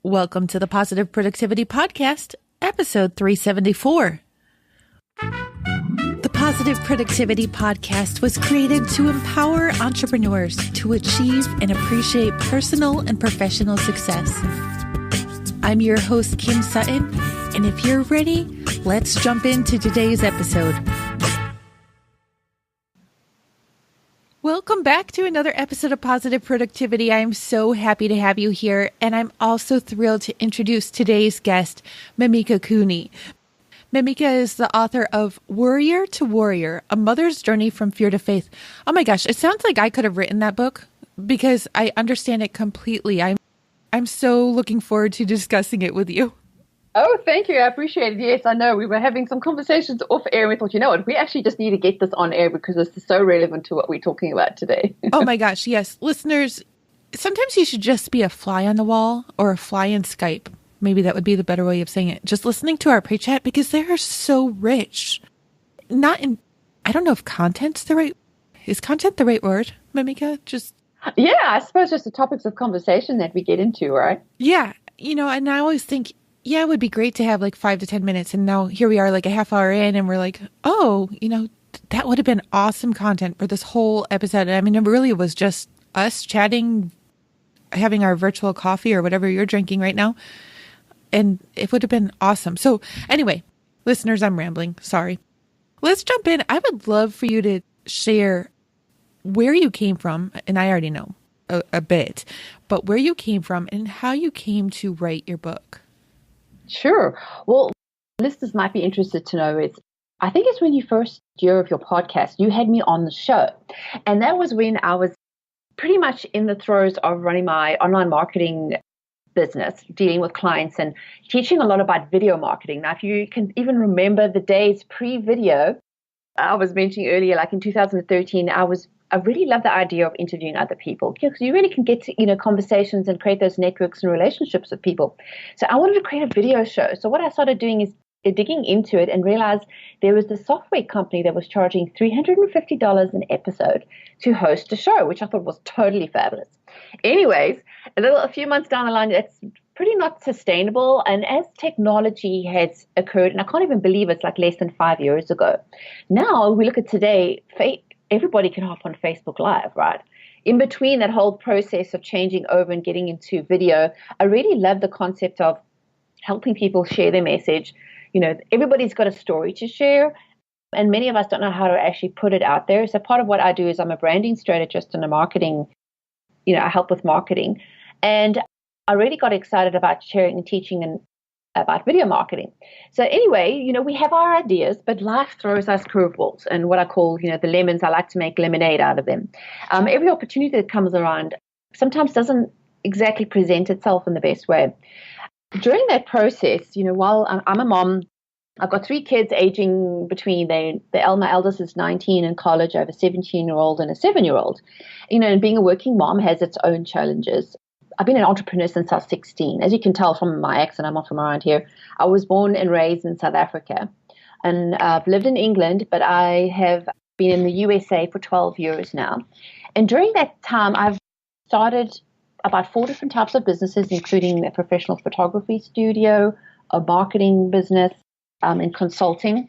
Welcome to the Positive Productivity Podcast, episode 374. The Positive Productivity Podcast was created to empower entrepreneurs to achieve and appreciate personal and professional success. I'm your host, Kim Sutton, and if you're ready, let's jump into today's episode. Welcome back to another episode of Positive Productivity. I'm so happy to have you here, and I'm also thrilled to introduce today's guest, Mimika Cooney. Mimika is the author of Worrier to Worrier, A Mother's Journey from Fear to Faith. Oh my gosh, it sounds like I could have written that book because I understand it completely. I'm so looking forward to discussing it with you. Oh, thank you. I appreciate it. Yes, I know. We were having some conversations off air. We thought, you know what, we actually just need to get this on air because this is so relevant to what we're talking about today. Oh my gosh, yes. Listeners, sometimes you should just be a fly on the wall or a fly in Skype. Maybe that would be the better way of saying it. Just listening to our pre-chat because they are so rich. Not in, I don't know if is content the right word, Mimika? Yeah, I suppose just the topics of conversation that we get into, right? Yeah. And I always think, yeah, it would be great to have like 5 to 10 minutes. And now here we are like a half hour in and we're like, oh, that would have been awesome content for this whole episode. I mean, it really was just us chatting, having our virtual coffee or whatever you're drinking right now. And it would have been awesome. So anyway, listeners, I'm rambling. Sorry. Let's jump in. I would love for you to share where you came from. And I already know a bit, but where you came from and how you came to write your book. Sure. Well, listeners might be interested to know I think it's when you first year of your podcast, you had me on the show. And that was when I was pretty much in the throes of running my online marketing business, dealing with clients and teaching a lot about video marketing. Now, if you can even remember the days pre-video, I was mentioning earlier, like in 2013, I really love the idea of interviewing other people because you really can get to, conversations and create those networks and relationships with people. So I wanted to create a video show. So what I started doing is digging into it and realized there was this software company that was charging $350 an episode to host a show, which I thought was totally fabulous. Anyways, a few months down the line, it's pretty not sustainable. And as technology has occurred, and I can't even believe it's like less than 5 years ago. Now we look at today, everybody can hop on Facebook Live, right? In between that whole process of changing over and getting into video, I really love the concept of helping people share their message. Everybody's got a story to share, and many of us don't know how to actually put it out there. So part of what I do is I'm a branding strategist and a marketing, I help with marketing. And I really got excited about sharing and teaching about video marketing. So anyway, we have our ideas, but life throws us curveballs and what I call, the lemons. I like to make lemonade out of them. Every opportunity that comes around sometimes doesn't exactly present itself in the best way. During that process, while I'm a mom, I've got 3 kids aging between, my eldest is 19 in college, I have a 17-year-old and a 7-year-old. And being a working mom has its own challenges. I've been an entrepreneur since I was 16. As you can tell from my accent, I'm not from around here. I was born and raised in South Africa. And I've lived in England, but I have been in the USA for 12 years now. And during that time, I've started about 4 different types of businesses, including a professional photography studio, a marketing business, and consulting.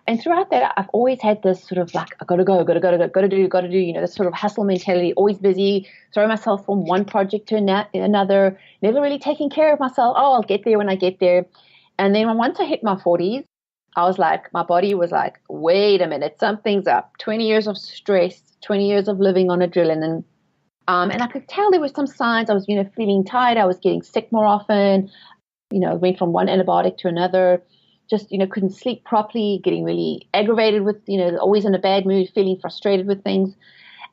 And throughout that, I've always had this sort of like, I gotta go, gotta do, this sort of hustle mentality, always busy, throw myself from one project to another, never really taking care of myself. Oh, I'll get there when I get there. And then once I hit my 40s, I was like, my body was like, wait a minute, something's up. 20 years of stress, 20 years of living on adrenaline. And I could tell there were some signs. I was, feeling tired. I was getting sick more often. Went from one antibiotic to another. Just, couldn't sleep properly, getting really aggravated with, always in a bad mood, feeling frustrated with things.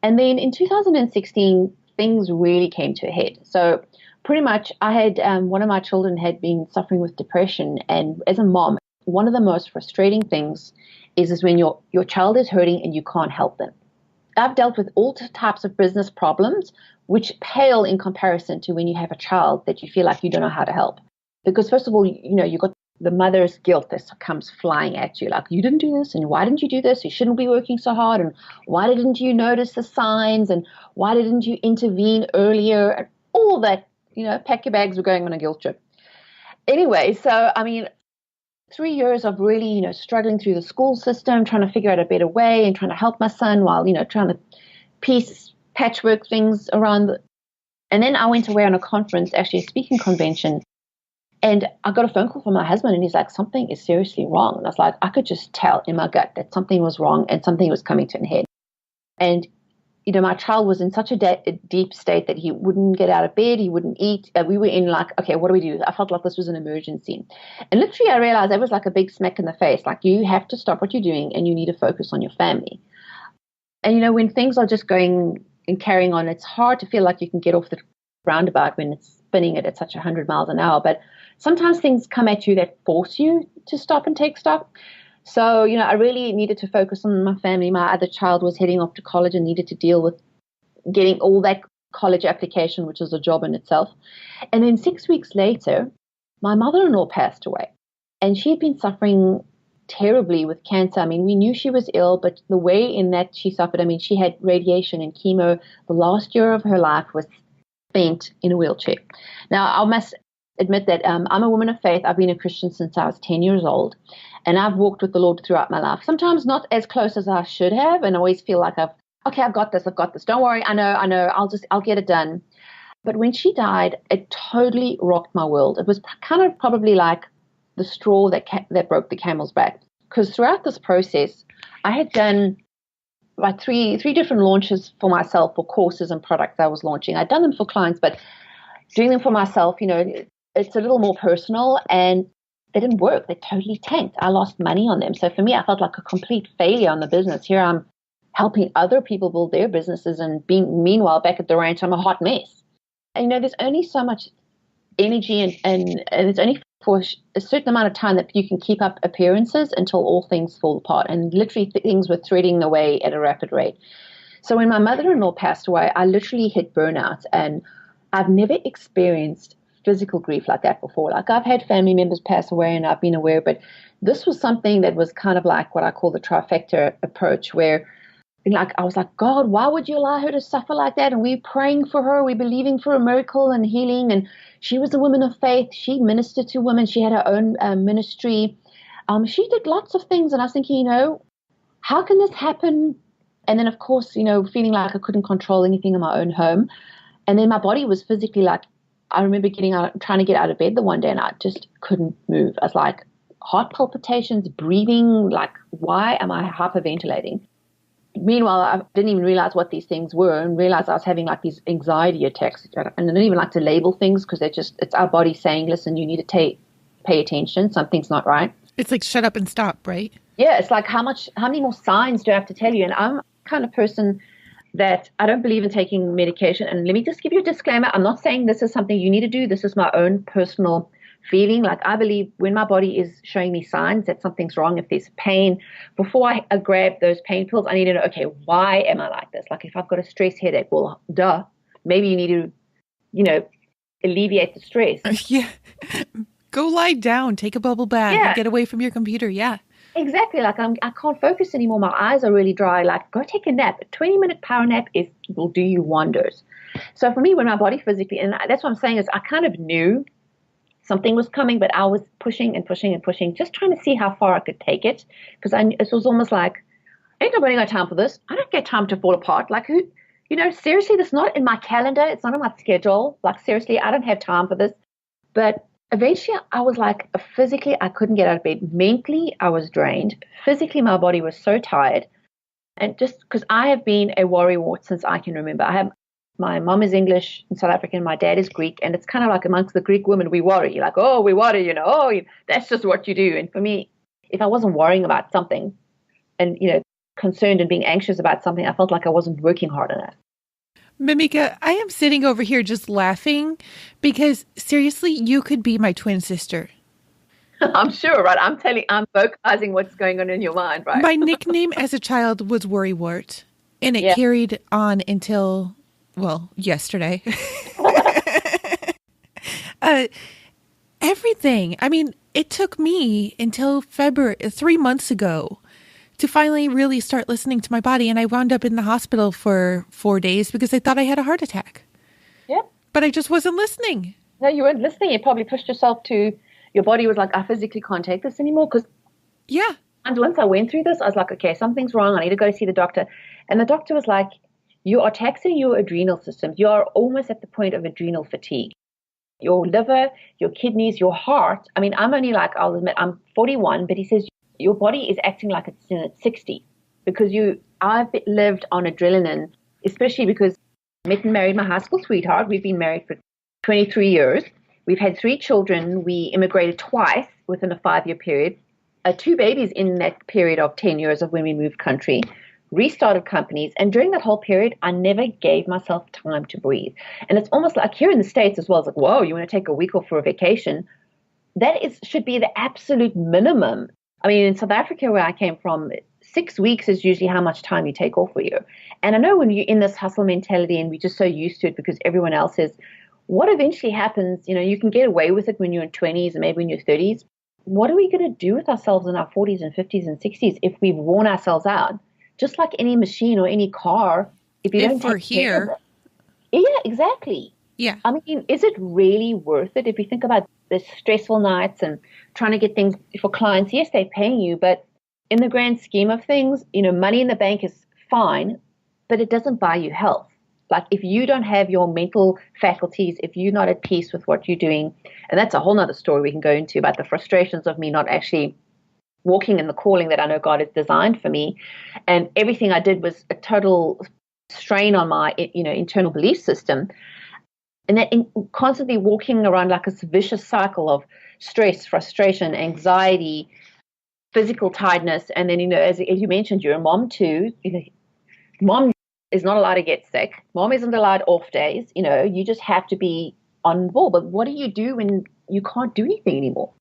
And then in 2016, things really came to a head. So pretty much I had, one of my children had been suffering with depression. And as a mom, one of the most frustrating things is when your child is hurting and you can't help them. I've dealt with all types of business problems, which pale in comparison to when you have a child that you feel like you don't know how to help. Because first of all, you've got the mother's guilt that comes flying at you, like, you didn't do this, and why didn't you do this? You shouldn't be working so hard, and why didn't you notice the signs, and why didn't you intervene earlier? And all that, pack your bags, we're going on a guilt trip. Anyway, so, I mean, 3 years of really, struggling through the school system, trying to figure out a better way and trying to help my son while, trying to patchwork things around. And then I went away on a conference, actually a speaking convention, and I got a phone call from my husband, and he's like, something is seriously wrong. And I was like, I could just tell in my gut that something was wrong and something was coming to an head. And, my child was in such a deep state that he wouldn't get out of bed, he wouldn't eat. We were in like, okay, what do we do? I felt like this was an emergency. And literally I realized that was like a big smack in the face. Like, you have to stop what you're doing and you need to focus on your family. And, when things are just going and carrying on, it's hard to feel like you can get off the roundabout when it's spinning it at such 100 miles an hour. But sometimes things come at you that force you to stop and take stock. So, I really needed to focus on my family. My other child was heading off to college and needed to deal with getting all that college application, which was a job in itself. And then 6 weeks later, my mother-in-law passed away. And she had been suffering terribly with cancer. I mean, we knew she was ill, but the way in that she suffered, I mean, she had radiation and chemo. The last year of her life was spent in a wheelchair. Now, I must admit that I'm a woman of faith. I've been a Christian since I was 10 years old. And I've walked with the Lord throughout my life. Sometimes not as close as I should have. And I always feel like I've got this. Don't worry. I know. I'll get it done. But when she died, it totally rocked my world. It was kind of probably like the straw that broke the camel's back. Because throughout this process, I had done like three different launches for myself for courses and products I was launching. I'd done them for clients, but doing them for myself, it's a little more personal, and they didn't work. They totally tanked. I lost money on them. So for me, I felt like a complete failure on the business. Here I'm helping other people build their businesses, and meanwhile, back at the ranch, I'm a hot mess. And, there's only so much energy and it's only for a certain amount of time that you can keep up appearances until all things fall apart. And literally things were threading away at a rapid rate. So when my mother-in-law passed away, I literally hit burnout, and I've never experienced physical grief like that before. Like, I've had family members pass away and I've been aware, but this was something that was kind of like what I call the trifecta approach, where like I was like, God, why would you allow her to suffer like that? And we're praying for her, we're believing for a miracle and healing. And she was a woman of faith. She ministered to women. She had her own ministry. She did lots of things. And I was thinking, how can this happen? And then, of course, feeling like I couldn't control anything in my own home. And then my body was physically like, I remember trying to get out of bed the one day, and I just couldn't move. I was like, heart palpitations, breathing, like, why am I hyperventilating? Meanwhile, I didn't even realize what these things were, and realized I was having like these anxiety attacks. And I don't even like to label things, because it's our body saying, listen, you need to pay attention. Something's not right. It's like, shut up and stop, right? Yeah. It's like, how many more signs do I have to tell you? And I'm the kind of person that I don't believe in taking medication. And let me just give you a disclaimer. I'm not saying this is something you need to do. This is my own personal feeling. Like, I believe when my body is showing me signs that something's wrong, if there's pain, before I grab those pain pills, I need to know, okay, why am I like this? Like, if I've got a stress headache, well, maybe you need to, alleviate the stress. Yeah. Go lie down, take a bubble bath, and get away from your computer. Yeah. Exactly. Like, I can't focus anymore. My eyes are really dry. Like, go take a nap. A 20-minute power nap will do you wonders. So for me, when my body physically, and that's what I'm saying, is I kind of knew something was coming, but I was pushing and pushing and pushing, just trying to see how far I could take it. Because it was almost like, ain't nobody got time for this. I don't get time to fall apart. Like, who, seriously, this is not in my calendar. It's not on my schedule. Like, seriously, I don't have time for this. But eventually I was like, physically, I couldn't get out of bed. Mentally, I was drained. Physically, my body was so tired. And just because I have been a Worrier since I can remember. My mom is English and South African. My dad is Greek. And it's kind of like amongst the Greek women, we worry. Like, oh, we worry, that's just what you do. And for me, if I wasn't worrying about something and, concerned and being anxious about something, I felt like I wasn't working hard enough. Mimika, I am sitting over here just laughing because seriously, you could be my twin sister. I'm sure, right? I'm vocalizing what's going on in your mind, right? My nickname as a child was Worrier, and it carried on until, yesterday. Everything. I mean, it took me until February, 3 months ago, to finally really start listening to my body. And I wound up in the hospital for 4 days because I thought I had a heart attack. Yeah. But I just wasn't listening. No, you weren't listening. You probably pushed yourself to your body was like, I physically can't take this anymore? Because Yeah. once I went through this, I was like, okay, something's wrong. I need to go see the doctor. And the doctor was like, you are taxing your adrenal systems. You are almost at the point of adrenal fatigue. Your liver, your kidneys, your heart. I mean, I'm only like, I'll admit, I'm 41, but he says your body is acting like it's in its 60s because I've lived on adrenaline, especially because I met and married my high school sweetheart. We've been married for 23 years. We've had 3 children. We immigrated twice within a 5-year period. 2 babies in that period of 10 years of when we moved country, restarted companies. And during that whole period, I never gave myself time to breathe. And it's almost like here in the States as well, it's like, whoa, you want to take a week off for a vacation? Should be the absolute minimum. I mean, in South Africa, where I came from, 6 weeks is usually how much time you take off for you. And I know when you're in this hustle mentality and we're just so used to it because everyone else is, what eventually happens, you can get away with it when you're in 20s and maybe in your 30s. What are we going to do with ourselves in our 40s and 50s and 60s if we've worn ourselves out? Just like any machine or any car, if you don't take care of it. Yeah, exactly. Yeah. I mean, is it really worth it? If you think about the stressful nights and trying to get things for clients, yes, they're paying you, but in the grand scheme of things, money in the bank is fine, but it doesn't buy you health. Like if you don't have your mental faculties, if you're not at peace with what you're doing, and that's a whole nother story we can go into about the frustrations of me not actually walking in the calling that I know God has designed for me. And everything I did was a total strain on my, internal belief system. And that constantly walking around like a vicious cycle of stress, frustration, anxiety, physical tiredness. And then, as you mentioned, you're a mom too. Mom is not allowed to get sick. Mom isn't allowed off days. You just have to be on board. But what do you do when you can't do anything anymore?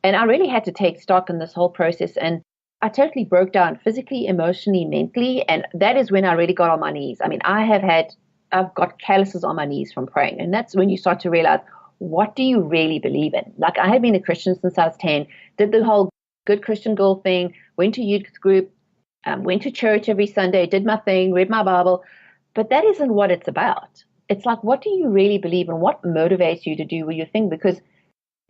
And I really had to take stock in this whole process. And I totally broke down physically, emotionally, mentally. And that is when I really got on my knees. I mean, I've got calluses on my knees from praying. And that's when you start to realize, what do you really believe in? Like I had been a Christian since I was 10, did the whole good Christian girl thing, went to youth group, went to church every Sunday, did my thing, read my Bible. But that isn't what it's about. It's like, what do you really believe in? What motivates you to do your thing? Because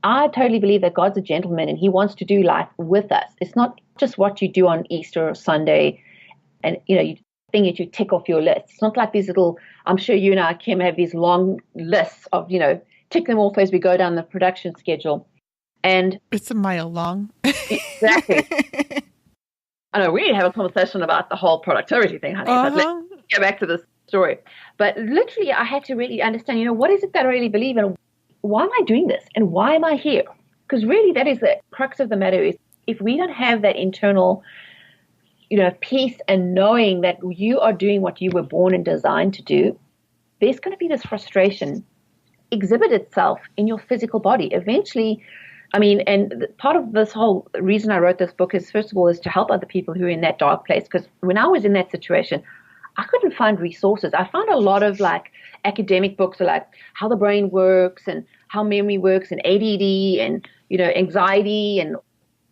I totally believe that God's a gentleman and he wants to do life with us. It's not just what you do on Easter or Sunday and, you thing that you tick off your list. It's not like these little, I'm sure you and I, Kim, have these long lists of, tick them off as we go down the production schedule. And it's a mile long. Exactly. I know we need to have a conversation about the whole productivity thing, honey, but let's go back to this story. But literally, I had to really understand, what is it that I really believe in? Why am I doing this? And why am I here? Because really, that is the crux of the matter is if we don't have that internal, peace and knowing that you are doing what you were born and designed to do, there's going to be this frustration exhibit itself in your physical body. Eventually, I mean, and part of this whole reason I wrote this book is, first of all, is to help other people who are in that dark place. Because when I was in that situation, I couldn't find resources. I found a lot of like academic books like how the brain works and how memory works and ADD and, anxiety and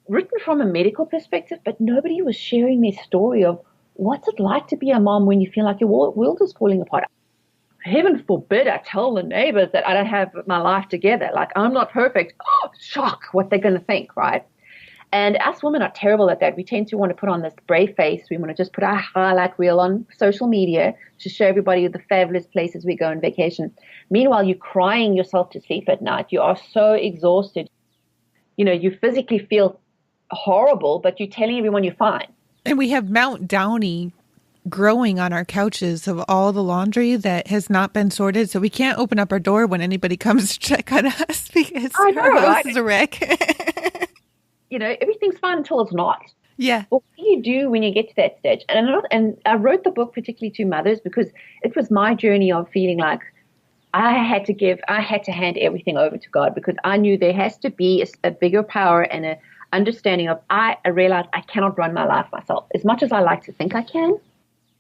written from a medical perspective, but nobody was sharing their story of what's it like to be a mom when you feel like your world is falling apart. Heaven forbid I tell the neighbors that I don't have my life together. Like, I'm not perfect. Oh, shock, what they're going to think, right? And us women are terrible at that. We tend to want to put on this brave face. We want to just put our highlight reel on social media to show everybody the fabulous places we go on vacation. Meanwhile, you're crying yourself to sleep at night. You are so exhausted. You physically feel horrible, but you're telling everyone you're fine. And we have Mount Downy growing on our couches of all the laundry that has not been sorted. So we can't open up our door when anybody comes to check on us because our house is a wreck. Everything's fine until it's not. Yeah. What do you do when you get to that stage? And I wrote the book particularly to mothers because it was my journey of feeling like I had to hand everything over to God because I knew there has to be a bigger power and a understanding of I realized I cannot run my life myself. As much as I like to think I can,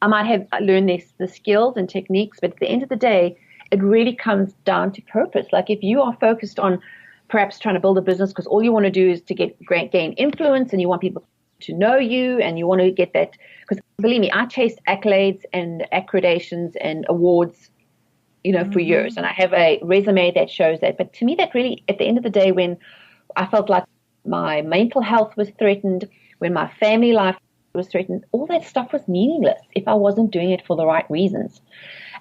I might have learned the skills and techniques, but at the end of the day, it really comes down to purpose. Like if you are focused on perhaps trying to build a business because all you want to do is to gain influence and you want people to know you and you want to get that, because believe me, I chased accolades and accreditations and awards, for years. And I have a resume that shows that. But to me, that really, at the end of the day, when I felt like my mental health was threatened, when my family life was threatened. All that stuff was meaningless if I wasn't doing it for the right reasons.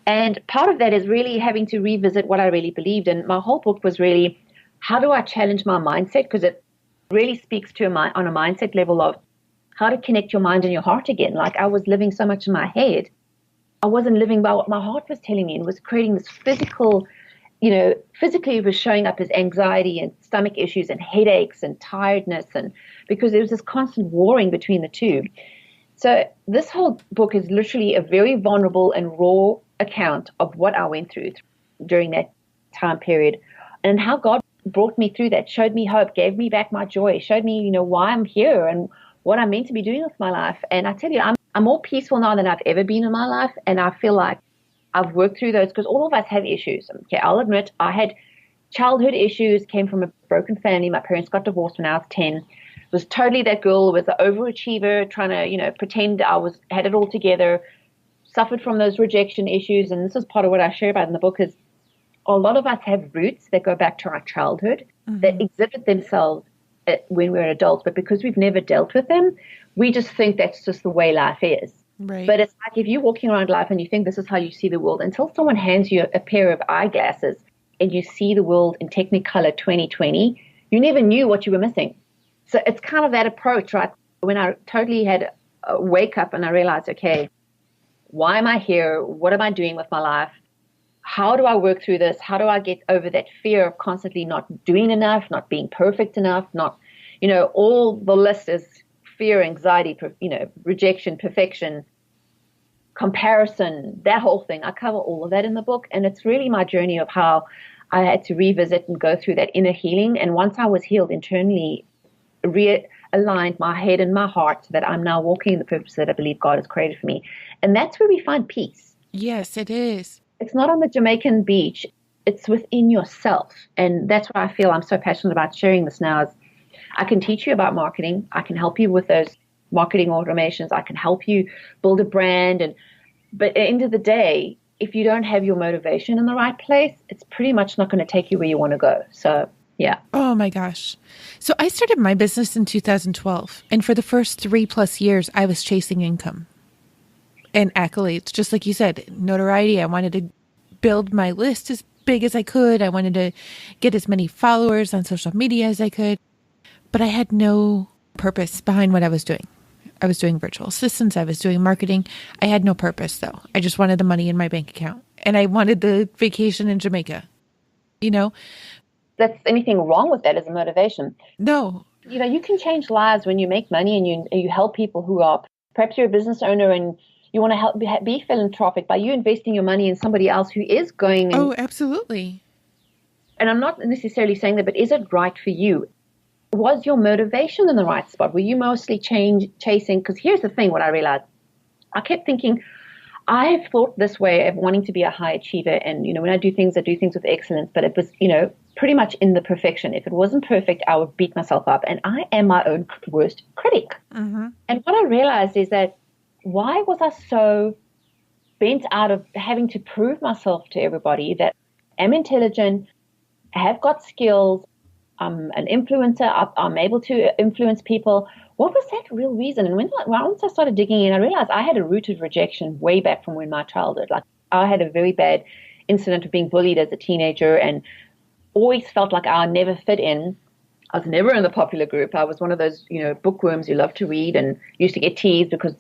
And part of that is really having to revisit what I really believed. And my whole book was really, how do I challenge my mindset? Because it really speaks to on a mindset level of how to connect your mind and your heart again. Like, I was living so much in my head. I wasn't living by what my heart was telling me, and was creating this physical, physically it was showing up as anxiety and stomach issues and headaches and tiredness, and because there was this constant warring between the two. So this whole book is literally a very vulnerable and raw account of what I went through during that time period, and how God brought me through that, showed me hope, gave me back my joy, showed me, why I'm here and what I'm meant to be doing with my life. And I tell you, I'm more peaceful now than I've ever been in my life. And I feel like I've worked through those, because all of us have issues. Okay, I'll admit I had childhood issues, came from a broken family. My parents got divorced when I was 10. Was totally that girl, was an overachiever, trying to, pretend had it all together, suffered from those rejection issues. And this is part of what I share about in the book, is a lot of us have roots that go back to our childhood, that exhibit themselves when we're adults, but because we've never dealt with them, we just think that's just the way life is. Right. But it's like, if you're walking around life and you think this is how you see the world, until someone hands you a pair of eyeglasses and you see the world in Technicolor 2020, you never knew what you were missing. So it's kind of that approach, right? When I totally had a wake up and I realized, okay, why am I here? What am I doing with my life? How do I work through this? How do I get over that fear of constantly not doing enough, not being perfect enough, not, all the list is fear, anxiety, rejection, perfection, comparison, that whole thing. I cover all of that in the book. And it's really my journey of how I had to revisit and go through that inner healing. And once I was healed internally, realigned my head and my heart, so that I'm now walking in the purpose that I believe God has created for me. And that's where we find peace. Yes, it is. It's not on the Jamaican beach. It's within yourself. And that's why I feel I'm so passionate about sharing this now, is I can teach you about marketing. I can help you with those marketing automations. I can help you build a brand. But at the end of the day, if you don't have your motivation in the right place, it's pretty much not going to take you where you want to go. So, yeah. Oh my gosh. So I started my business in 2012. And for the first 3+ years, I was chasing income and accolades. Just like you said, notoriety. I wanted to build my list as big as I could. I wanted to get as many followers on social media as I could. But I had no purpose behind what I was doing. I was doing virtual assistants. I was doing marketing. I had no purpose, though. I just wanted the money in my bank account. And I wanted the vacation in Jamaica. That's anything wrong with that as a motivation? No. You can change lives when you make money and you help people who are, perhaps you're a business owner and you want to help be philanthropic by you investing your money in somebody else who is going. Oh, absolutely. And I'm not necessarily saying that, but is it right for you? Was your motivation in the right spot? Were you mostly chasing? Because here's the thing, what I realized. I kept thinking, I have thought this way of wanting to be a high achiever. And, when I do things with excellence. But it was, pretty much in the perfection. If it wasn't perfect, I would beat myself up. And I am my own worst critic. Mm-hmm. And what I realized is that, why was I so bent out of having to prove myself to everybody that I'm intelligent, I have got skills, I'm an influencer, I'm able to influence people? What was that real reason? And once I started digging in, I realized I had a root of rejection way back from my childhood. Like, I had a very bad incident of being bullied as a teenager and always felt like I never fit in. I was never in the popular group. I was one of those, bookworms who loved to read and used to get teased because,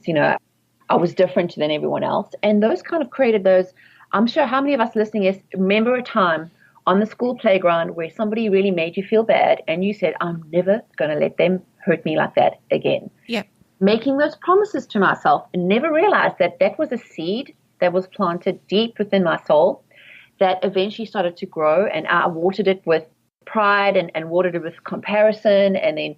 I was different than everyone else. And those kind of created those. I'm sure how many of us listening remember a time on the school playground where somebody really made you feel bad and you said, I'm never going to let them hurt me like that again. Yeah. Making those promises to myself and never realized that that was a seed that was planted deep within my soul that eventually started to grow, and I watered it with pride and watered it with comparison, and then,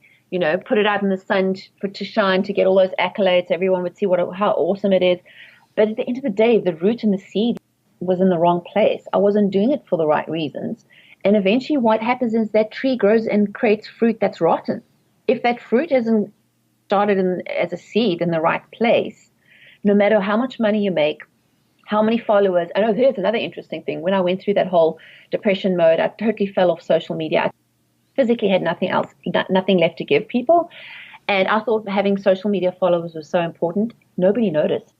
put it out in the sun to shine, to get all those accolades. Everyone would see how awesome it is. But at the end of the day, the root and the seed was in the wrong place. I wasn't doing it for the right reasons. And eventually what happens is that tree grows and creates fruit that's rotten. If that fruit isn't started as a seed in the right place, no matter how much money you make, how many followers. I know here's another interesting thing. When I went through that whole depression mode, I totally fell off social media. physically had nothing else, nothing left to give people. And I thought having social media followers was so important. Nobody noticed.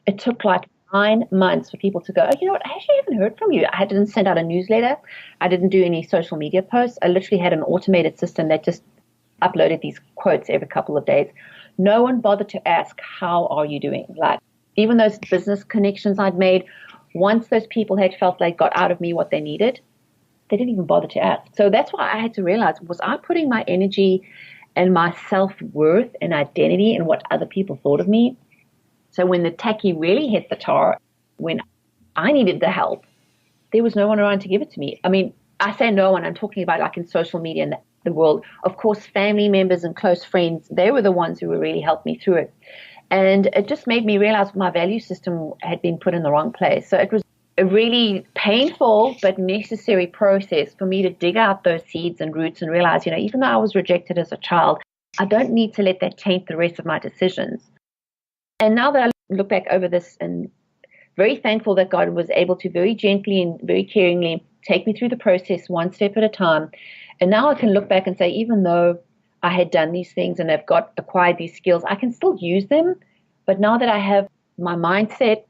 It took like 9 months for people to go, oh, you know what, I actually haven't heard from you. I didn't send out a newsletter. I didn't do any social media posts. I literally had an automated system that just uploaded these quotes every couple of days. No one bothered to ask, how are you doing? Like, even those business connections I'd made, once those people had felt they got out of me what they needed, they didn't even bother to ask. So that's why I had to realize, was I putting my energy and my self-worth and identity in what other people thought of me? So when the tacky really hit the tar, when I needed the help, there was no one around to give it to me. I mean, I say no one, I'm talking about like in social media and the world. Of course, family members and close friends, they were the ones who really helped me through it. And it just made me realize my value system had been put in the wrong place. So it was a really painful but necessary process for me to dig out those seeds and roots and realize, you know, even though I was rejected as a child, I don't need to let that taint the rest of my decisions. And now that I look back over this, and very thankful that God was able to very gently and very caringly take me through the process one step at a time. And now I can look back and say, even though I had done these things and I've acquired these skills, I can still use them. But now that I have my mindset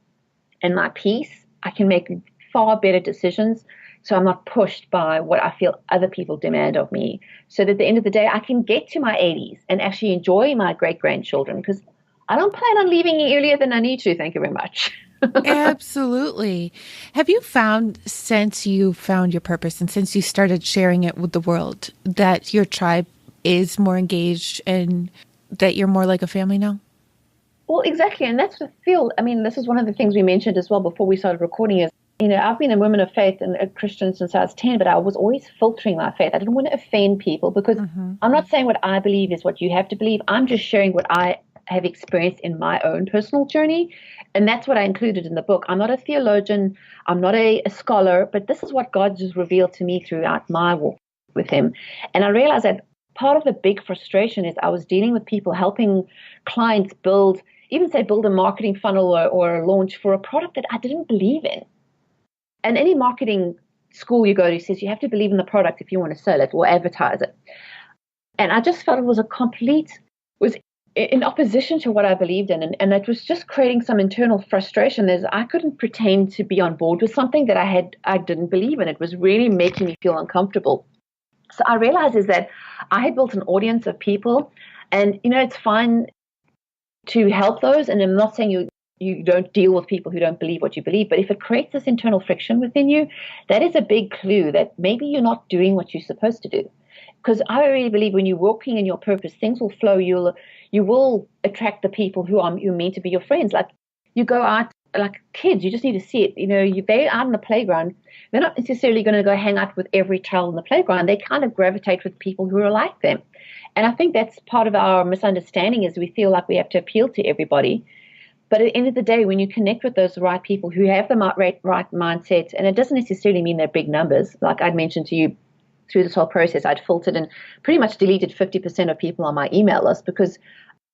and my peace, I can make far better decisions. So I'm not pushed by what I feel other people demand of me. So that at the end of the day, I can get to my 80s and actually enjoy my great-grandchildren, because I don't plan on leaving earlier than I need to. Thank you very much. Absolutely. Have you found, since you found your purpose and since you started sharing it with the world, that your tribe is more engaged and that you're more like a family now? Well, exactly. And that's the feel. I mean, this is one of the things we mentioned as well before we started recording is, you know, I've been a woman of faith and a Christian since I was 10, but I was always filtering my faith. I didn't want to offend people because I'm not saying what I believe is what you have to believe. I'm just sharing what I have experienced in my own personal journey. And that's what I included in the book. I'm not a theologian. I'm not a scholar, but this is what God just revealed to me throughout my walk with him. And I realized that part of the big frustration is I was dealing with people, helping clients build a marketing funnel or a launch for a product that I didn't believe in. And any marketing school you go to says you have to believe in the product if you want to sell it or advertise it. And I just felt it was was in opposition to what I believed in. And it was just creating some internal frustration. I couldn't pretend to be on board with something that I didn't believe in. It was really making me feel uncomfortable. So I realized is that I had built an audience of people, and, you know, it's fine to help those. And I'm not saying you don't deal with people who don't believe what you believe, but if it creates this internal friction within you, that is a big clue that maybe you're not doing what you're supposed to do. Because I really believe when you're walking in your purpose, things will flow. You will attract the people you're meant to be your friends. Like, you go out like kids, you just need to see it. You know, they're out on the playground. They're not necessarily going to go hang out with every child on the playground. They kind of gravitate with people who are like them. And I think that's part of our misunderstanding is we feel like we have to appeal to everybody. But at the end of the day, when you connect with those right people who have the right mindset, and it doesn't necessarily mean they're big numbers. Like I'd mentioned to you through this whole process, I'd filtered and pretty much deleted 50% of people on my email list because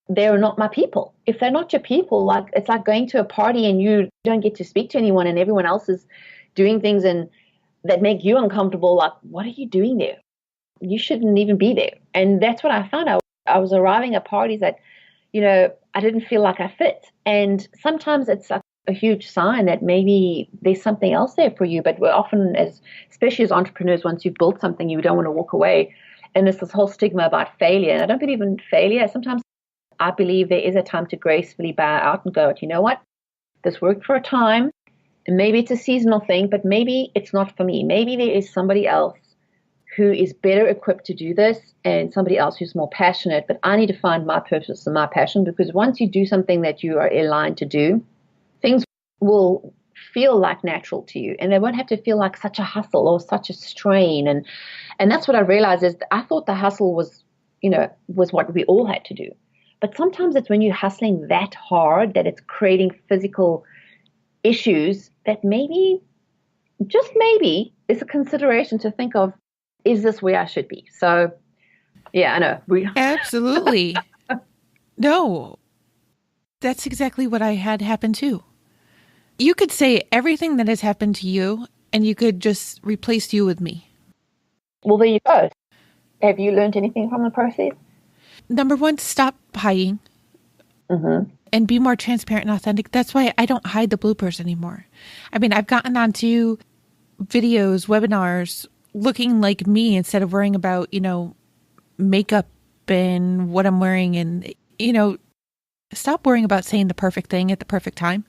they're not my people. If they're not your people, like it's like going to a party and you don't get to speak to anyone and everyone else is doing things and that make you uncomfortable. Like, what are you doing there? You shouldn't even be there. And that's what I found. I was arriving at parties that, you know, I didn't feel like I fit. And sometimes it's a huge sign that maybe there's something else there for you. But we're often, especially as entrepreneurs, once you've built something, you don't want to walk away. And there's this whole stigma about failure. And I don't believe in failure. Sometimes I believe there is a time to gracefully bow out and go, you know what? This worked for a time. And maybe it's a seasonal thing, but maybe it's not for me. Maybe there is somebody else who is better equipped to do this and somebody else who's more passionate. But I need to find my purpose and my passion, because once you do something that you are aligned to do, things will feel like natural to you, and they won't have to feel like such a hustle or such a strain. And that's what I realized is I thought the hustle was what we all had to do. But sometimes it's when you're hustling that hard that it's creating physical issues that maybe, just maybe, is a consideration to think of, is this where I should be? So, yeah, I know. Absolutely. No, that's exactly what I had happen too. You could say everything that has happened to you and you could just replace you with me. Well, there you go. Have you learned anything from the process? Number one, stop hiding and be more transparent and authentic. That's why I don't hide the bloopers anymore. I mean, I've gotten onto videos, webinars, looking like me instead of worrying about, makeup and what I'm wearing. And, stop worrying about saying the perfect thing at the perfect time,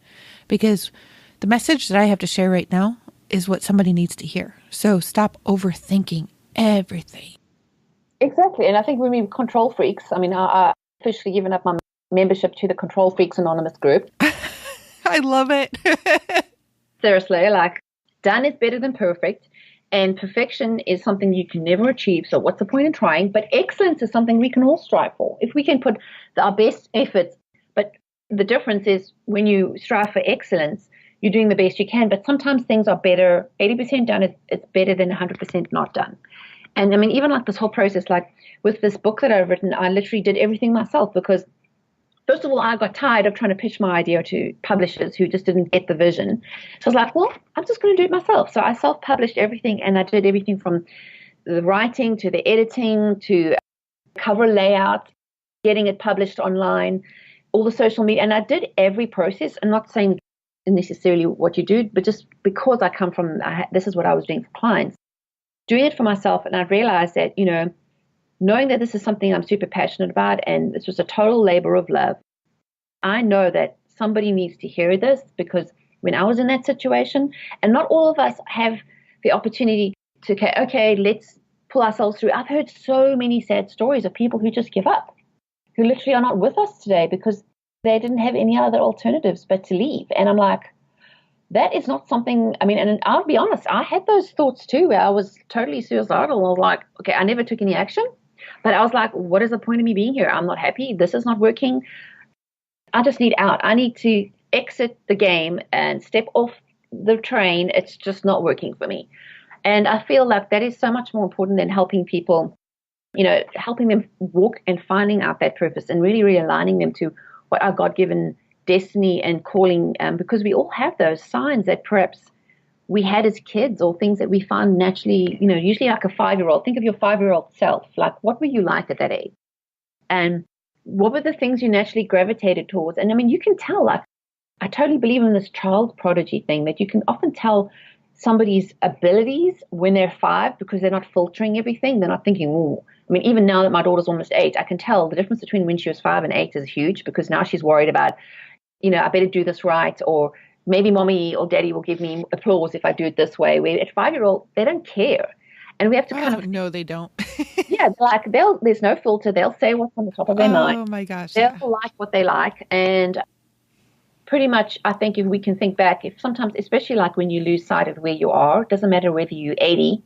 because the message that I have to share right now is what somebody needs to hear. So stop overthinking everything. Exactly. And I think when we control freaks, I mean, I officially given up my membership to the Control Freaks Anonymous group. I love it. Seriously, like, done is better than perfect. And perfection is something you can never achieve. So what's the point in trying? But excellence is something we can all strive for. If we can put our best efforts, but the difference is when you strive for excellence, you're doing the best you can. But sometimes things are better. 80% done is better than 100% not done. And I mean, even like this whole process, like with this book that I've written, I literally did everything myself because, first of all, I got tired of trying to pitch my idea to publishers who just didn't get the vision. So I was like, well, I'm just going to do it myself. So I self-published everything, and I did everything from the writing to the editing to cover layout, getting it published online, all the social media. And I did every process. I'm not saying necessarily what you do, but just because I come from, this is what I was doing for clients, doing it for myself. And I realized that, knowing that this is something I'm super passionate about and this was a total labor of love, I know that somebody needs to hear this, because when I was in that situation, and not all of us have the opportunity to, okay, let's pull ourselves through. I've heard so many sad stories of people who just give up, who literally are not with us today because they didn't have any other alternatives but to leave. And I'm like, that is not something, I mean, and I'll be honest, I had those thoughts too, where I was totally suicidal. I was like, okay, I never took any action, but I was like, what is the point of me being here? I'm not happy. This is not working. I just need out. I need to exit the game and step off the train. It's just not working for me. And I feel like that is so much more important than helping people, helping them walk and finding out that purpose and really realigning them to what our God-given destiny and calling, because we all have those signs that perhaps we had as kids or things that we find naturally, usually like a 5-year-old. Think of your 5-year-old self. Like, what were you like at that age? And what were the things you naturally gravitated towards? And I mean, you can tell, like, I totally believe in this child prodigy thing, that you can often tell somebody's abilities when they're 5 because they're not filtering everything. They're not thinking, oh, I mean, even now that my daughter's almost 8, I can tell the difference between when she was 5 and 8 is huge, because now she's worried about, I better do this right, or maybe mommy or daddy will give me applause if I do it this way. Where at 5-year-old, they don't care. And we have to kind of, no, they don't. yeah, like there's no filter. They'll say what's on the top of their mind. Oh my gosh. They'll Yeah. like what they like. And pretty much, I think if we can think back, if sometimes, especially like when you lose sight of where you are, it doesn't matter whether you're 80,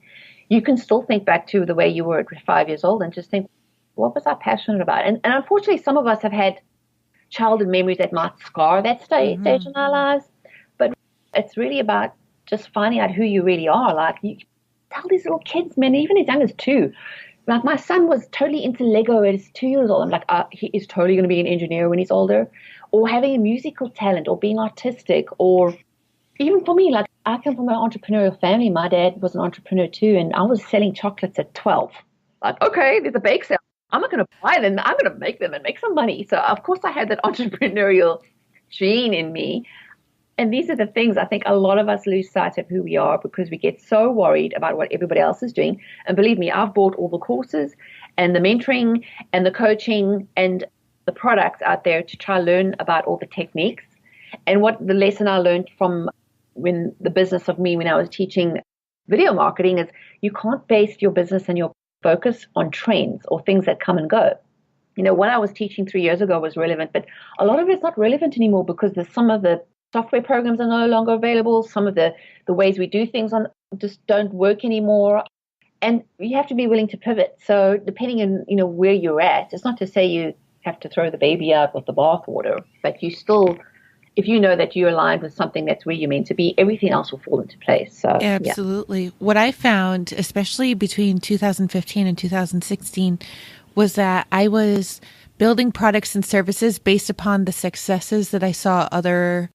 you can still think back to the way you were at 5 years old and just think, what was I passionate about? And unfortunately, some of us have had childhood memories that might scar that stage in our lives. But it's really about just finding out who you really are. Like, you tell these little kids, man, even as young as 2. Like, my son was totally into Lego at 2 years old. I'm like, he is totally going to be an engineer when he's older. Or having a musical talent, or being artistic, or even for me, like, I come from an entrepreneurial family. My dad was an entrepreneur too, and I was selling chocolates at 12. Like, okay, there's a bake sale. I'm not going to buy them. I'm going to make them and make some money. So, of course, I had that entrepreneurial gene in me. And these are the things I think a lot of us lose sight of who we are because we get so worried about what everybody else is doing. And believe me, I've bought all the courses and the mentoring and the coaching and the products out there to try to learn about all the techniques. And what the lesson I learned from when the business of me, when I was teaching video marketing, is you can't base your business and your focus on trends or things that come and go. What I was teaching 3 years ago was relevant, but a lot of it's not relevant anymore because some of the software programs are no longer available. Some of the ways we do things just don't work anymore. And you have to be willing to pivot. So depending on, where you're at, it's not to say you have to throw the baby out with the bathwater, but you still, if you know that you're aligned with something that's where you're meant to be, everything else will fall into place. So Absolutely. Yeah. What I found, especially between 2015 and 2016, was that I was building products and services based upon the successes that I saw other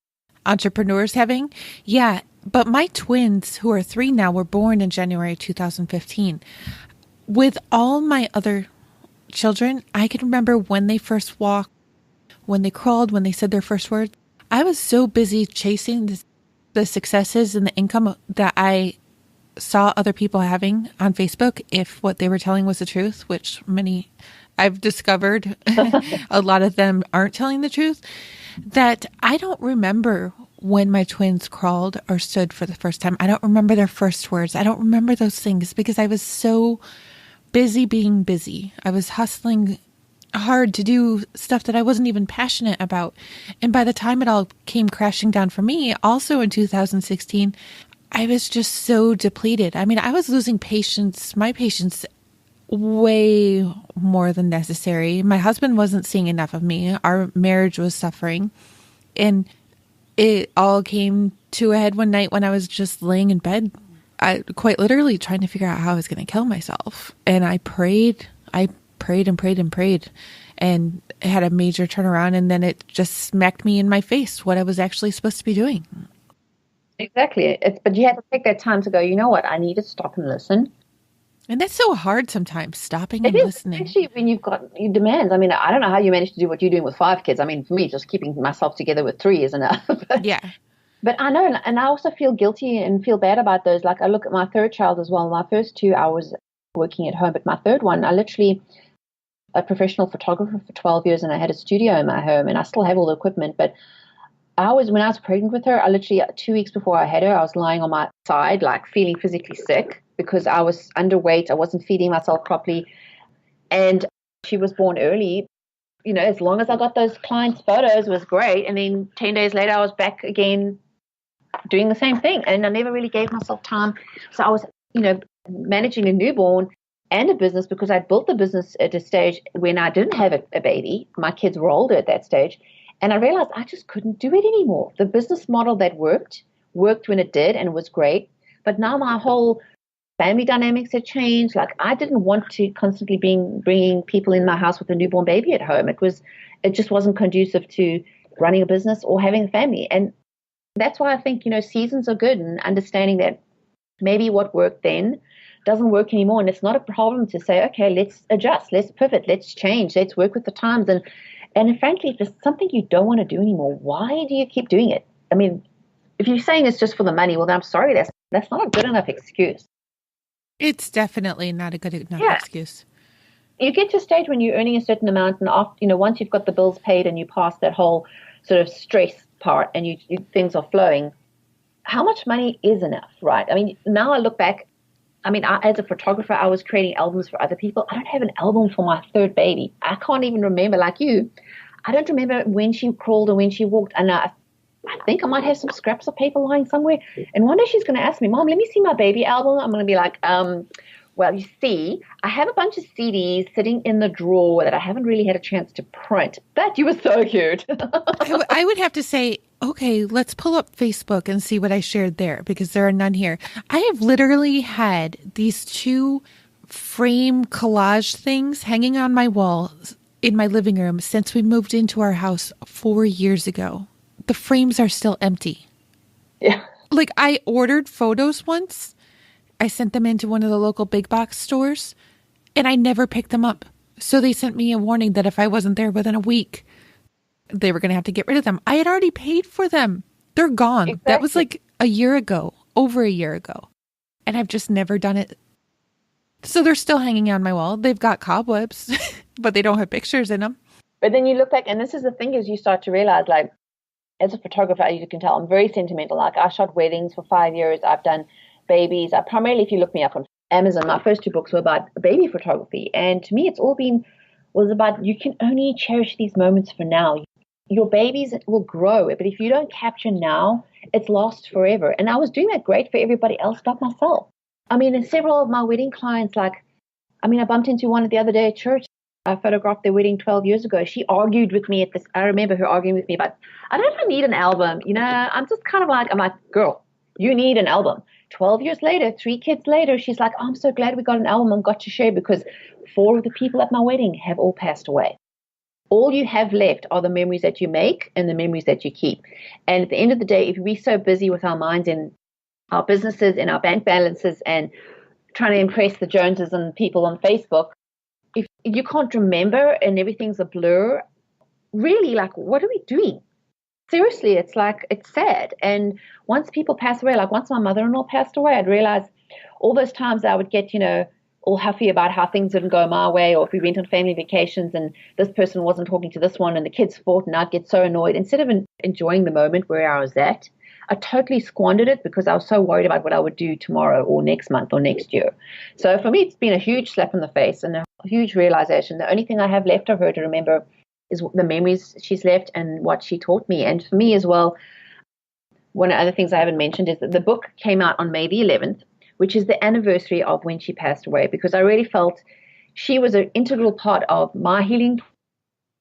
entrepreneurs having. Yeah. But my twins, who are 3 now, were born in January 2015. with all my other children, I can remember when they first walked, when they crawled, when they said their first words. I was so busy chasing the successes and the income that I saw other people having on Facebook, if what they were telling was the truth, which many I've discovered a lot of them aren't telling the truth, that I don't remember when my twins crawled or stood for the first time. I don't remember their first words. I don't remember those things because I was so busy being busy. I was hustling hard to do stuff that I wasn't even passionate about. And by the time it all came crashing down for me, also in 2016, I was just so depleted. I mean, I was losing my patience way more than necessary. My husband wasn't seeing enough of me. Our marriage was suffering. And it all came to a head one night when I was just laying in bed, quite literally trying to figure out how I was going to kill myself. And I prayed and prayed and prayed and had a major turnaround. And then it just smacked me in my face what I was actually supposed to be doing. Exactly. But you had to take that time to go, you know what, I need to stop and listen. And that's so hard sometimes, stopping and It is, listening. especially when you've got your demands. I mean, I don't know how you manage to do what you're doing with 5 kids. I mean, for me, just keeping myself together with 3 is enough. Yeah. But I know, and I also feel guilty and feel bad about those. Like, I look at my third child as well. My first 2, I was working at home, but my third one, I literally, a professional photographer for 12 years, and I had a studio in my home, and I still have all the equipment. But when I was pregnant with her, I literally, 2 weeks before I had her, I was lying on my side, like feeling physically sick because I was underweight. I wasn't feeding myself properly. And she was born early. You know, as long as I got those clients' photos, it was great. And then 10 days later, I was back again doing the same thing. And I never really gave myself time. So I was, managing a newborn and a business because I built the business at a stage when I didn't have a baby. My kids were older at that stage. And I realized I just couldn't do it anymore. The business model that worked when it did and was great. But now my whole family dynamics had changed. Like, I didn't want to constantly bringing people in my house with a newborn baby at home. It just wasn't conducive to running a business or having a family. And that's why I think, seasons are good, and understanding that maybe what worked then doesn't work anymore. And it's not a problem to say, okay, let's adjust, let's pivot, let's change, let's work with the times. And frankly, if there's something you don't want to do anymore, why do you keep doing it? I mean, if you're saying it's just for the money, well, then I'm sorry, that's not a good enough excuse. It's definitely not a good enough excuse. You get to a stage when you're earning a certain amount, and after, once you've got the bills paid and you pass that whole sort of stress part and things are flowing, how much money is enough, right? I mean, now I look back, as a photographer, I was creating albums for other people. I don't have an album for my third baby. I can't even remember, like you. I don't remember when she crawled or when she walked. And I think I might have some scraps of paper lying somewhere. And one day she's going to ask me, Mom, let me see my baby album. I'm going to be like, well, you see, I have a bunch of CDs sitting in the drawer that I haven't really had a chance to print. But you were so cute. I would have to say, okay, let's pull up Facebook and see what I shared there, because there are none here. I have literally had these 2 frame collage things hanging on my wall in my living room since we moved into our house 4 years ago. The frames are still empty. Yeah. Like, I ordered photos once. I sent them into one of the local big box stores, and I never picked them up. So they sent me a warning that if I wasn't there within a week, they were going to have to get rid of them. I had already paid for them. They're gone. Exactly. That was like over a year ago. And I've just never done it. So they're still hanging on my wall. They've got cobwebs, but they don't have pictures in them. But then you look back, and this is the thing, is you start to realize, like, as a photographer, as you can tell, I'm very sentimental. Like, I shot weddings for 5 years. I've done babies. Primarily, if you look me up on Amazon, my first 2 books were about baby photography. And to me, it's all was about, you can only cherish these moments for now. Your babies will grow, but if you don't capture now, it's lost forever. And I was doing that great for everybody else but myself. I mean, and several of my wedding clients, I bumped into one the other day at church. I photographed their wedding 12 years ago. She argued with me I remember her arguing with me about, I don't need an album. I'm just kind of I'm like, girl, you need an album. 12 years later, 3 kids later, she's like, oh, I'm so glad we got an album and got to share, because 4 of the people at my wedding have all passed away. All you have left are the memories that you make and the memories that you keep. And at the end of the day, if we're so busy with our minds and our businesses and our bank balances and trying to impress the Joneses and people on Facebook. If you can't remember and everything's a blur, really, like, what are we doing? Seriously, it's like, it's sad. And once people pass away, like once my mother-in-law passed away, I'd realized all those times I would get, all huffy about how things didn't go my way, or if we went on family vacations and this person wasn't talking to this one and the kids fought, and I'd get so annoyed. Instead of enjoying the moment where I was at, I totally squandered it because I was so worried about what I would do tomorrow or next month or next year. So for me, it's been a huge slap in the face and a huge realization. The only thing I have left of her to remember is the memories she's left and what she taught me. And for me as well, one of the other things I haven't mentioned is that the book came out on May the 11th, which is the anniversary of when she passed away, because I really felt she was an integral part of my healing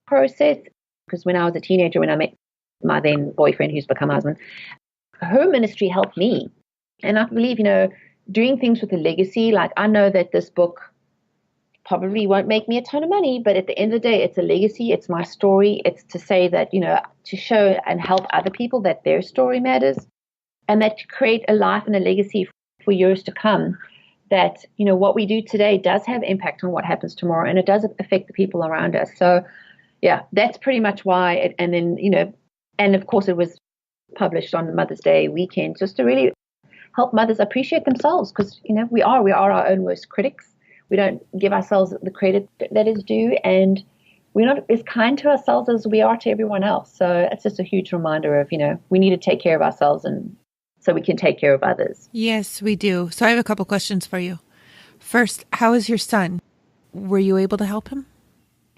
process. Because when I was a teenager, when I met my then boyfriend, who's become husband, her ministry helped me. And I believe, doing things with a legacy, like I know that this book probably won't make me a ton of money, but at the end of the day, it's a legacy. It's my story. It's to say that, to show and help other people that their story matters, and that to create a life and a legacy for years to come, that, what we do today does have impact on what happens tomorrow, and it does affect the people around us. So yeah, that's pretty much why. And then, and of course it was published on Mother's Day weekend, just to really help mothers appreciate themselves, because, we are our own worst critics. We don't give ourselves the credit that is due, and we're not as kind to ourselves as we are to everyone else. So it's just a huge reminder of, we need to take care of ourselves, and so we can take care of others. Yes, we do. So I have a couple questions for you. First, how is your son? Were you able to help him?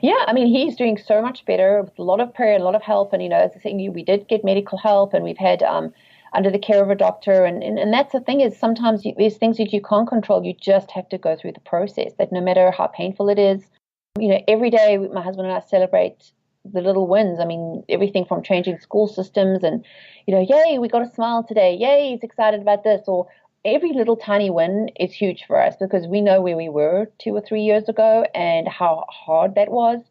Yeah, I mean, he's doing so much better with a lot of prayer, a lot of help. And, as I said, we did get medical help, and we've had under the care of a doctor. And that's the thing, is sometimes there's things that you can't control. You just have to go through the process, that no matter how painful it is, every day my husband and I celebrate the little wins. I mean, everything from changing school systems and, yay, we got a smile today. Yay, he's excited about this. Or every little tiny win is huge for us, because we know where we were 2 or 3 years ago and how hard that was.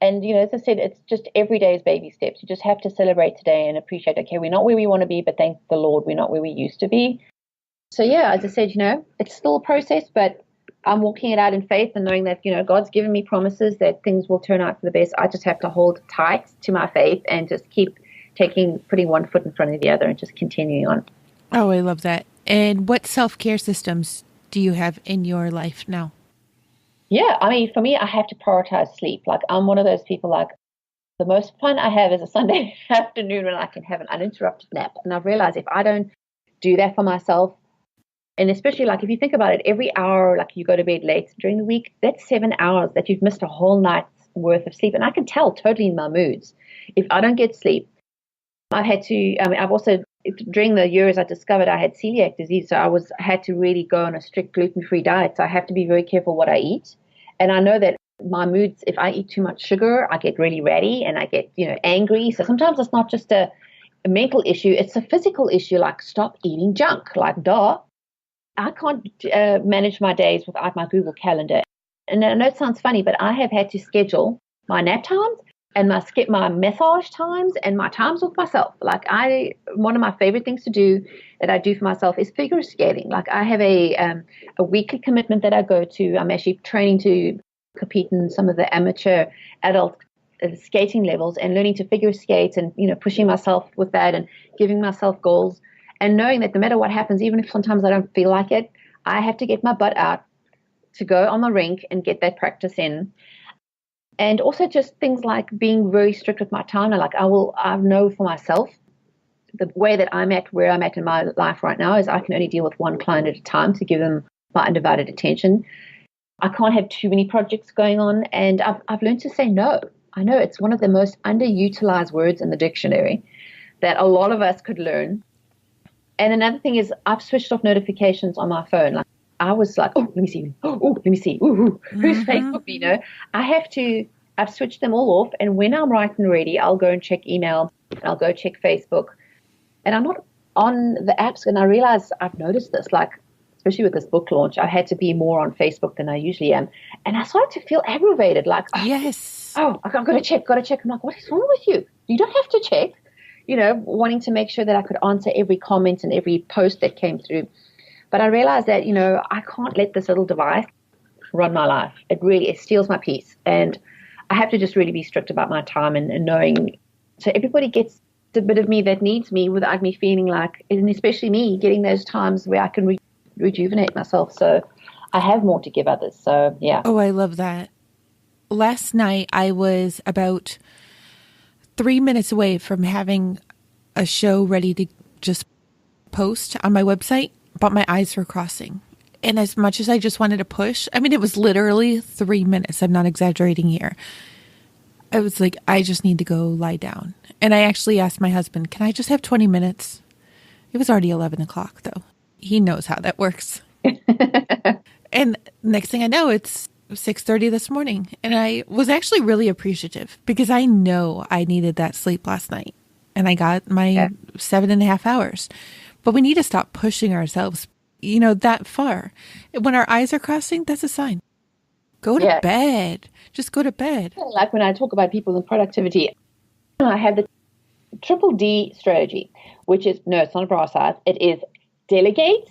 And, as I said, it's just every day's baby steps. You just have to celebrate today and appreciate, okay, we're not where we want to be, but thank the Lord, we're not where we used to be. So, yeah, as I said, it's still a process, but I'm walking it out in faith and knowing that, God's given me promises that things will turn out for the best. I just have to hold tight to my faith and just keep putting one foot in front of the other and just continuing on. Oh, I love that. And what self-care systems do you have in your life now? Yeah, I mean, for me, I have to prioritize sleep. Like, I'm one of those people, like, the most fun I have is a Sunday afternoon when I can have an uninterrupted nap. And I've realized if I don't do that for myself, and especially, like, if you think about it, every hour, like, you go to bed late during the week, that's 7 hours that you've missed a whole night's worth of sleep. And I can tell totally in my moods if I don't get sleep. I've also, during the years I discovered I had celiac disease, so I had to really go on a strict gluten-free diet. So I have to be very careful what I eat. And I know that my moods, if I eat too much sugar, I get really ratty and I get, angry. So sometimes it's not just a mental issue, it's a physical issue, like stop eating junk, like duh. I can't manage my days without my Google Calendar. And I know it sounds funny, but I have had to schedule my nap times and my massage times and my times with myself. Like, one of my favorite things to do that I do for myself is figure skating. Like, I have a weekly commitment that I go to. I'm actually training to compete in some of the amateur adult skating levels and learning to figure skate and, pushing myself with that and giving myself goals and knowing that no matter what happens, even if sometimes I don't feel like it, I have to get my butt out to go on the rink and get that practice in. And also just things like being very strict with my time. Like, I know for myself, the way that where I'm at in my life right now is I can only deal with one client at a time to give them my undivided attention. I can't have too many projects going on. And I've learned to say no. I know it's one of the most underutilized words in the dictionary that a lot of us could learn. And another thing is I've switched off notifications on my phone. Like, I was like, oh, let me see. Oh, let me see. Ooh, who's Facebook? I've switched them all off. And when I'm right and ready, I'll go and check email and I'll go check Facebook. And I'm not on the apps. And I realize I've noticed this, like, especially with this book launch, I had to be more on Facebook than I usually am. And I started to feel aggravated, like, yes. Oh, I've got to check. I'm like, what is wrong with you? You don't have to check. Wanting to make sure that I could answer every comment and every post that came through. But I realized that, I can't let this little device run my life. It steals my peace. And I have to just really be strict about my time and knowing, so everybody gets a bit of me that needs me without me feeling like, and especially me, getting those times where I can rejuvenate myself. So I have more to give others. So, yeah. Oh, I love that. Last night, I was about 3 minutes away from having a show ready to just post on my website, but my eyes were crossing. And as much as I just wanted to push, I mean, it was literally 3 minutes. I'm not exaggerating here. I was like, I just need to go lie down. And I actually asked my husband, can I just have 20 minutes? It was already 11 o'clock, though. He knows how that works. And next thing I know, it's 6:30 this morning. And I was actually really appreciative because I know I needed that sleep last night. And I got my 7.5 hours. But we need to stop pushing ourselves, that far. When our eyes are crossing, that's a sign. Go to bed. Just go to bed. Like when I talk about people in productivity, I have the triple D strategy, which is, no, it's not a bra size. It is delegate.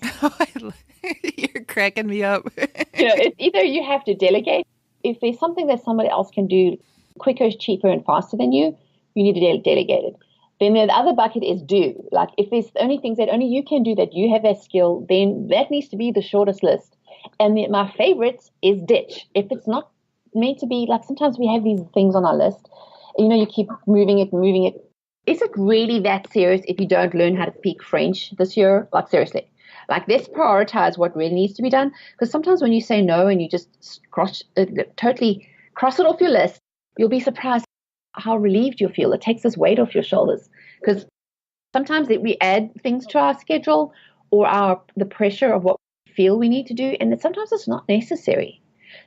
You're cracking me up. It's either you have to delegate. If there's something that somebody else can do quicker, cheaper, and faster than you, you need to delegate it. Then the other bucket is do. Like if there's only things that only you can do that you have that skill, then that needs to be the shortest list. And my favorites is ditch. If it's not meant to be, like sometimes we have these things on our list, you keep moving it. Is it really that serious if you don't learn how to speak French this year? Like seriously. Like let's prioritize what really needs to be done. Because sometimes when you say no and you just totally cross it off your list, you'll be surprised how relieved you'll feel. It takes this weight off your shoulders. Because sometimes we add things to our schedule or the pressure of what we feel we need to do, and sometimes it's not necessary.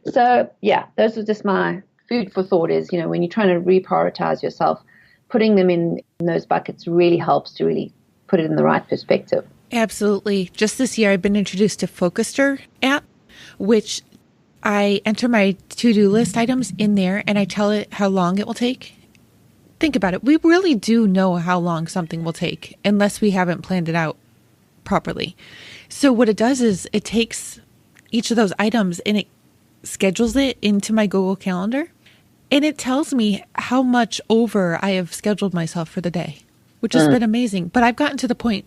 So yeah, those are just my food for thought is, when you're trying to reprioritize yourself, putting them in those buckets really helps to really put it in the right perspective. Absolutely. Just this year, I've been introduced to Focuster app, which I enter my to-do list items in there and I tell it how long it will take. Think about it. We really do know how long something will take unless we haven't planned it out properly. So what it does is it takes each of those items and it schedules it into my Google Calendar. And it tells me how much over I have scheduled myself for the day, which has been amazing. But I've gotten to the point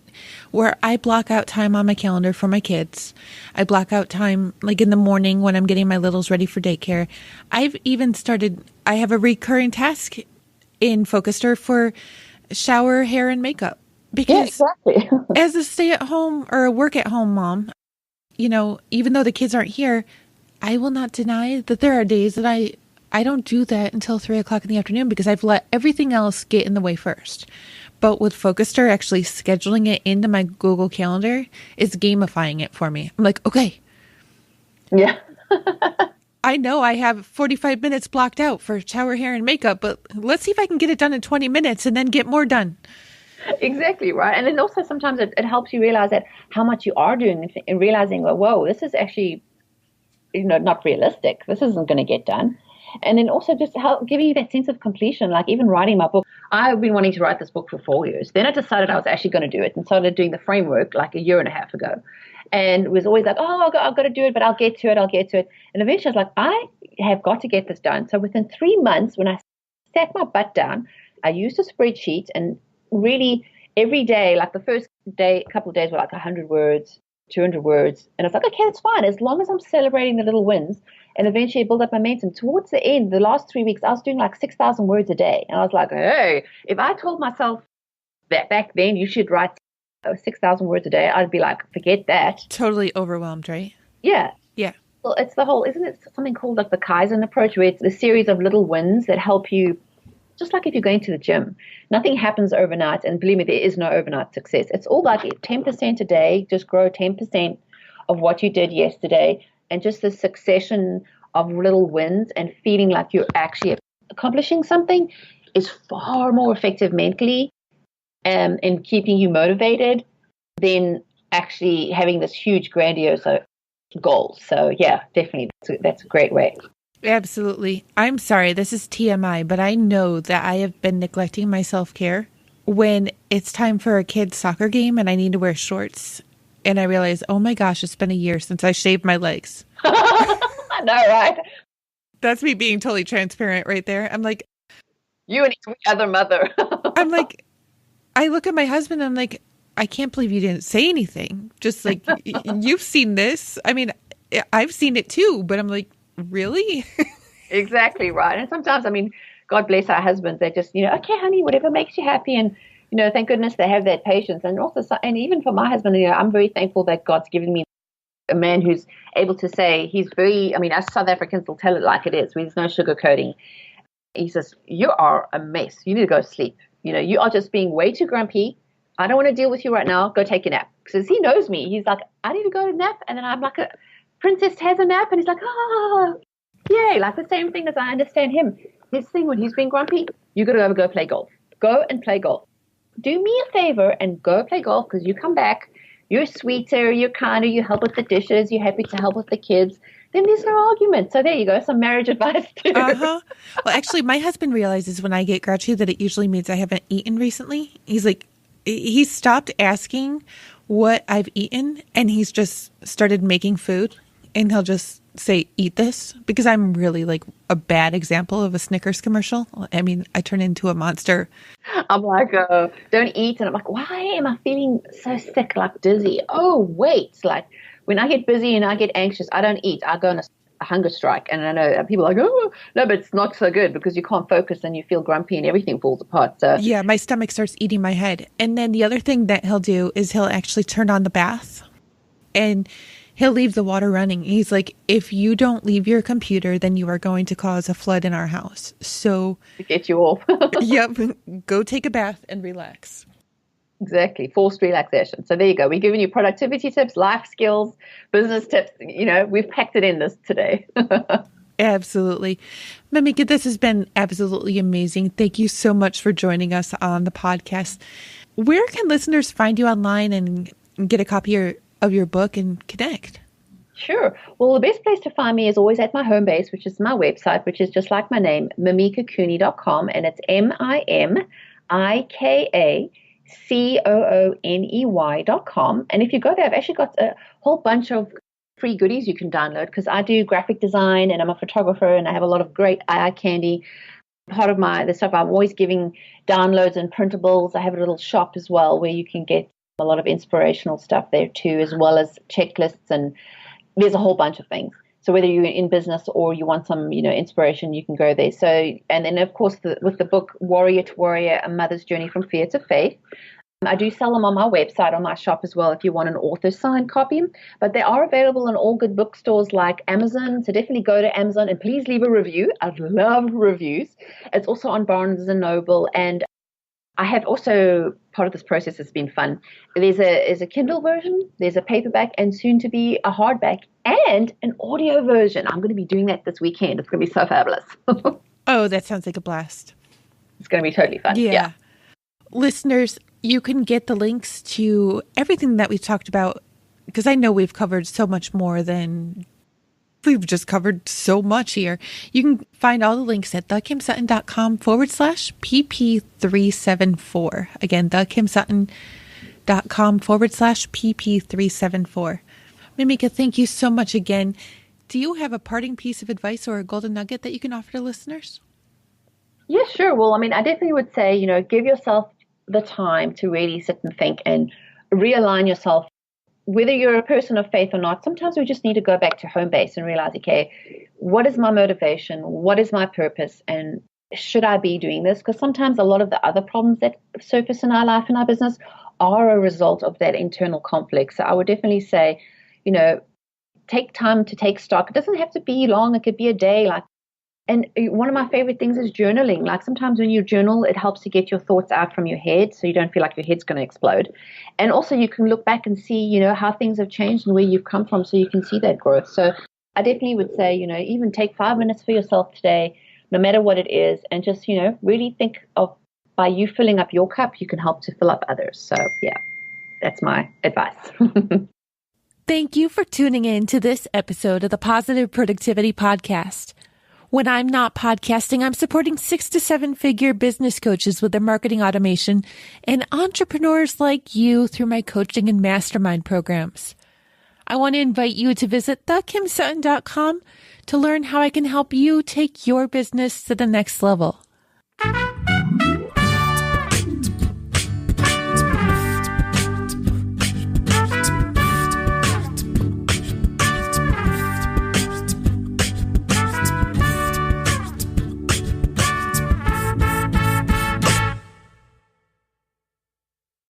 where I block out time on my calendar for my kids. I block out time like in the morning when I'm getting my littles ready for daycare. I have a recurring task in Focuster for shower, hair, and makeup. Because as a stay-at-home or a work-at-home mom, even though the kids aren't here, I will not deny that there are days that I don't do that until 3 o'clock in the afternoon because I've let everything else get in the way first. But with Focuster, actually scheduling it into my Google Calendar is gamifying it for me. I'm like, okay. Yeah. I know I have 45 minutes blocked out for shower, hair, and makeup, but let's see if I can get it done in 20 minutes and then get more done. Exactly, right. And then also sometimes it helps you realize that how much you are doing and realizing, well, whoa, this is actually, not realistic. This isn't going to get done. And then also just giving you that sense of completion, like even writing my book. I've been wanting to write this book for 4 years. Then I decided I was actually going to do it and started doing the framework like a year and a half ago. And was always like, oh, I've got to do it, but I'll get to it. And eventually I was like, I have got to get this done. So within 3 months, when I sat my butt down, I used a spreadsheet and really every day, like the first day, a couple of days were like 100 words, 200 words. And I was like, okay, that's fine. As long as I'm celebrating the little wins. And eventually build up momentum. Towards the end, the last 3 weeks, I was doing like 6,000 words a day. And I was like, hey, if I told myself that back then you should write 6,000 words a day, I'd be like, forget that. Totally overwhelmed, right? Yeah. Yeah. Well, it's the whole, isn't it something called like the Kaizen approach, where it's a series of little wins that help you, just like if you're going to the gym. Nothing happens overnight. And believe me, there is no overnight success. It's all like 10% a day, just grow 10% of what you did yesterday. And just the succession of little wins and feeling like you're actually accomplishing something is far more effective mentally in keeping you motivated than actually having this huge grandiose goal. So yeah, definitely that's a great way. Absolutely. I'm sorry, this is TMI, but I know that I have been neglecting my self-care when it's time for a kid's soccer game and I need to wear shorts And I realized, oh my gosh, it's been a year since I shaved my legs. I know, right? That's me being totally transparent right there. I'm like, you and each other mother. I'm like, I look at my husband and I'm like, I can't believe you didn't say anything. Just like, you've seen this. I mean, I've seen it too, but I'm like, really? Exactly right. And sometimes, I mean, God bless our husbands. They're just, okay, honey, whatever makes you happy. And, thank goodness they have that patience. And also, and even for my husband, I'm very thankful that God's given me a man who's able to say, he's very, I mean, us South Africans will tell it like it is. There's no sugarcoating. He says, you are a mess. You need to go sleep. You are just being way too grumpy. I don't want to deal with you right now. Go take a nap. Because he knows me. He's like, I need to go to nap. And then I'm like, a princess has a nap. And he's like, yay. Like the same thing as I understand him. His thing when he's being grumpy, you got to go play golf. Go and play golf. Do me a favor and go play golf because you come back. You're sweeter. You're kinder. You help with the dishes. You're happy to help with the kids. Then there's no argument. So there you go. Some marriage advice too. Well, actually, my husband realizes when I get grouchy that it usually means I haven't eaten recently. He's like, he stopped asking what I've eaten and he's just started making food and he'll just say, eat this, because I'm really like a bad example of a Snickers commercial. I mean, I turn into a monster. I'm like, don't eat. And I'm like, why am I feeling so sick, like dizzy? Oh, wait. Like when I get busy and I get anxious, I don't eat. I go on a hunger strike. And I know people are like, oh, no, but it's not so good because you can't focus and you feel grumpy and everything falls apart. So yeah, my stomach starts eating my head. And then the other thing that he'll do is he'll actually turn on the bath and he'll leave the water running. He's like, if you don't leave your computer, then you are going to cause a flood in our house. So to get you off. Yep. Go take a bath and relax. Exactly. Forced relaxation. So there you go. We're giving you productivity tips, life skills, business tips. We've packed it in this today. Absolutely. Mimika, this has been absolutely amazing. Thank you so much for joining us on the podcast. Where can listeners find you online and get a copy of your book and connect? Sure. Well, the best place to find me is always at my home base, which is my website, which is just like my name, mimikacooney.com, and it's MIMIKACOONEY.com. And if you go there, I've actually got a whole bunch of free goodies you can download because I do graphic design and I'm a photographer and I have a lot of great eye candy. Part of the stuff I'm always giving downloads and printables. I have a little shop as well where you can get a lot of inspirational stuff there too, as well as checklists, and there's a whole bunch of things. So whether you're in business or you want some, inspiration, you can go there. So, and then of course with the book Worrier to Warrior, A Mother's Journey from Fear to Faith, I do sell them on my website, on my shop as well, if you want an author signed copy. But they are available in all good bookstores like Amazon. So definitely go to Amazon and please leave a review. I love reviews. It's also on Barnes & Noble, and I have also, part of this process has been fun. There's a Kindle version, there's a paperback, and soon to be a hardback and an audio version. I'm going to be doing that this weekend. It's going to be so fabulous. Oh, that sounds like a blast. It's going to be totally fun. Yeah. Listeners, you can get the links to everything that we've talked about, because I know we've covered so much more than we've just covered so much here. You can find all the links at thekimsutton.com/PP374. Again, thekimsutton.com/PP374. Mimika, thank you so much again. Do you have a parting piece of advice or a golden nugget that you can offer to listeners? Yeah, sure. Well, I mean, I definitely would say, give yourself the time to really sit and think and realign yourself. Whether you're a person of faith or not, sometimes we just need to go back to home base and realize, okay, what is my motivation? What is my purpose? And should I be doing this? Because sometimes a lot of the other problems that surface in our life and our business are a result of that internal conflict. So I would definitely say, take time to take stock. It doesn't have to be long. It could be a day. And one of my favorite things is journaling. Like sometimes when you journal, it helps to get your thoughts out from your head so you don't feel like your head's going to explode. And also you can look back and see, how things have changed and where you've come from so you can see that growth. So I definitely would say, even take 5 minutes for yourself today, no matter what it is, and just, really think of by you filling up your cup, you can help to fill up others. So yeah, that's my advice. Thank you for tuning in to this episode of the Positive Productivity Podcast. When I'm not podcasting, I'm supporting 6 to 7 figure business coaches with their marketing automation and entrepreneurs like you through my coaching and mastermind programs. I want to invite you to visit thekimsutton.com to learn how I can help you take your business to the next level.